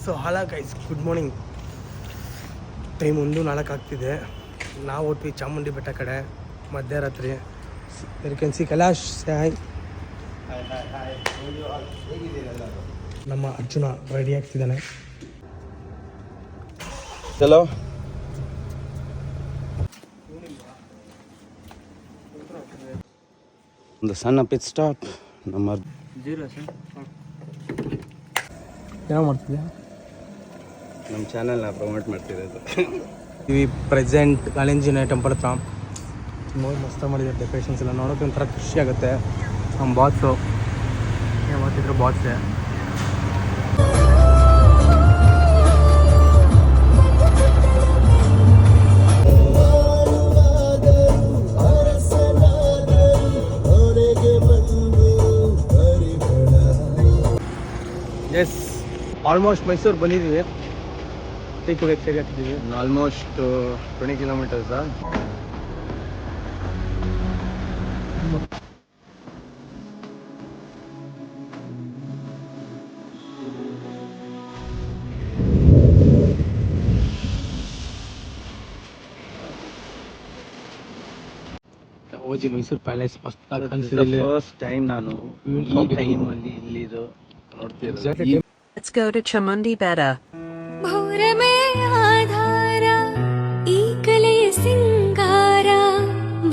So hello guys, good morning. Time 1:04 ಆಗ್ತಿದೆ. ನಾವು ಹೊಟ್ವಿ ಚಾಮುಂಡಿ ಬೆಟ್ಟ ಕಡೆ ಮಧ್ಯರಾತ್ರಿ. ಯು ಕ್ಯಾನ್ ಸಿ ಕೈಲಾಶ್ ಸಾಯ್. ನಮ್ಮ ಅರ್ಜುನ ರೆಡಿ ಆಗ್ತಿದ್ದಾನೆ. ಚಲೋ ಒಂದು ಸಣ್ಣ ಪಿಟ್ ಸ್ಟಾಪ್. ನಮ್ಮ ಏನೋ ಮಾಡ್ತಿದ್ಯಾ? ನಮ್ಮ ಚಾನಲ್ನ ಪ್ರಮೋಟ್ ಮಾಡ್ತಿರೋದು. ಈ ಪ್ರೆಸೆಂಟ್ ಕಾಳಿಂಜಿನ ಟೆಂಪಲ್ ಹತ್ರ ನೋಡಿ ಮಸ್ತ್ ಮಾಡಿದ್ದಾರೆ. ಡೆಕೋರೇಷನ್ಸ್ ಎಲ್ಲ ನೋಡೋಕೆ ಒಂಥರ ಖುಷಿ ಆಗುತ್ತೆ. ನಮ್ಮ ಬಾಸು ಯಾವತ್ತಿದ್ರು ಬಾಸೇ. ಎಸ್, ಆಲ್ಮೋಸ್ಟ್ ಮೈಸೂರು ಬಂದಿದ್ದೀವಿ. ಟೀ ಕುಡಿಯೋಕ್ಕೆ ಸರಿ ಆಗ್ತಿದ್ದೀವಿ. ಆಲ್ಮೋಸ್ಟ್ 20 ಕಿಲೋಮೀಟರ್ಸಾ. ಓಜಿ ಮೈಸೂರು ಪ್ಯಾಲೇಸ್ ಮಸ್ತ್ ಕಾಣಿಸ್ತಿದೆ. ಫಸ್ಟ್ ಟೈಮ್ ನಾನು ಈ ಟೈಮಲ್ಲಿ ಇಲ್ಲಿದು ನೋಡ್ತಿರೋದು. Let's go to Chamundi Betta. ಭೋರಮೇ ಆಧಾರ ಈ ಕಲೆಯ ಸಿಂಗಾರ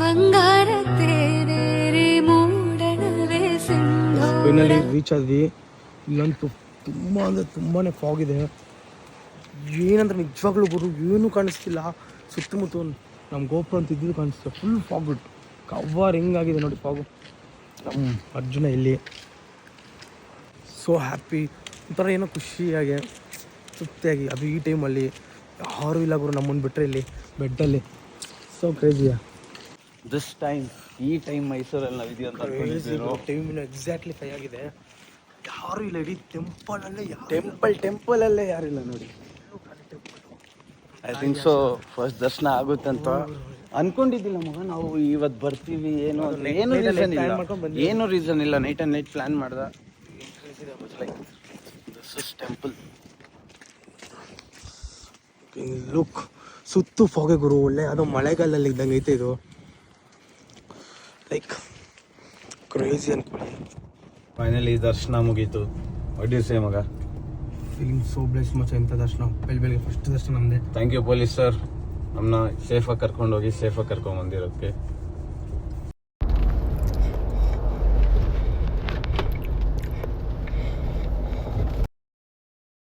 ಬಂಗಾರ ತೇರೆ ಮೂಡಣವೇ ಸಿಂಗಾರ. ಫೈನಲಿ ರೀಚ್ ಆದ್ವಿ. ಇಲ್ಲಂತೂ ತುಂಬ ಅಂದರೆ ತುಂಬಾ ಫಾಗ್ ಇದೆ. ಏನಂದ್ರೆ ನಿಜವಾಗ್ಲೂ ಗುರು ಏನೂ ಕಾಣಿಸ್ತಿಲ್ಲ. ಸುತ್ತಮುತ್ತ ನಮ್ಮ ಗೋಪುರ ಅಂತ ಇದ್ದಿದ್ದು ಕಾಣಿಸ್ತಿಲ್ಲ. ಫುಲ್ ಫಾಗ್ ಕವರ್ ಹಿಂಗಾಗಿದೆ ನೋಡಿ ಫಾಗು. ನಮ್ಮ ಅರ್ಜುನ ಇಲ್ಲಿ ಸೋ ಹ್ಯಾಪಿ, ಒಂಥರ ಏನೋ ಖುಷಿಯಾಗಿ ತೃಪ್ತಿಯಾಗಿ. ಅದು ಈ ಟೈಮಲ್ಲಿ ಯಾರೂ ಇಲ್ಲ ಗುರು ನಮ್ಮನ್ನು ಬಿಟ್ಟರೆ ಇಲ್ಲಿ ಬೆಡ್ಡಲ್ಲಿ. ಸೊ ಕ್ರೇಜಿಯಾ ದಿಸ್ ಟೈಮ್, ಈ ಟೈಮ್ ಮೈಸೂರಲ್ಲಿ ನಾವು ಇದೆಯಾ ಅಂತ ಅನ್ಕೊಂಡಿದ್ದೀರೋ. ಟೈಮಿನ ಎಕ್ಸಾಕ್ಟ್ಲಿ 5 ಆಗಿದೆ. ಯಾರೂ ಇಲ್ಲ. ಇಡೀ ಟೆಂಪಲಲ್ಲೇ ಟೆಂಪಲಲ್ಲೇ ಯಾರಿಲ್ಲ ನೋಡಿ. ಐ ಥಿಂಕ್ ಸೊ ಫಸ್ಟ್ ದರ್ಶನ ಆಗುತ್ತೆ ಅಂತ ಅನ್ಕೊಂಡಿದ್ದಿಲ್ಲ ಮಗ. ನಾವು ಇವತ್ತು ಬರ್ತೀವಿ ಏನು ರೀಸನ್ ಇಲ್ಲ. ನೈಟ್ ಆ್ಯಂಡ್ ನೈಟ್ ಪ್ಲ್ಯಾನ್ ಮಾಡ್ದ. ಟೆಂಪಲ್ ಲುಕ್ ಸುತ್ತು ಫಾಗೆ ಗುರು. ಒಳ್ಳೆ ಅದು ಮಳೆಗಾಲದಲ್ಲಿ ಇದ್ದಂಗೆ ಐತೆ ಇದು. ಲೈಕ್ ಕ್ರೇಜಿ ಅನ್ಕೊಳ್ಳಿ. ಫೈನಲಿ ದರ್ಶನ ಮುಗೀತು. ಒಡ್ಡಿಸೆ ಮಗ. Feeling so blessed much. ಇಂಥ ದರ್ಶನ ಬೆಳಿಗ್ಗೆ ಫಸ್ಟ್ ದರ್ಶನ ನಮ್ಮದೇ. ಥ್ಯಾಂಕ್ ಯು ಪೊಲೀಸ್ ಸರ್, ನಮ್ಮನ್ನ ಸೇಫಾಗಿ ಕರ್ಕೊಂಡೋಗಿ ಸೇಫಾಗಿ ಕರ್ಕೊಂಡ್ಬಂದಿರೋದಕ್ಕೆ.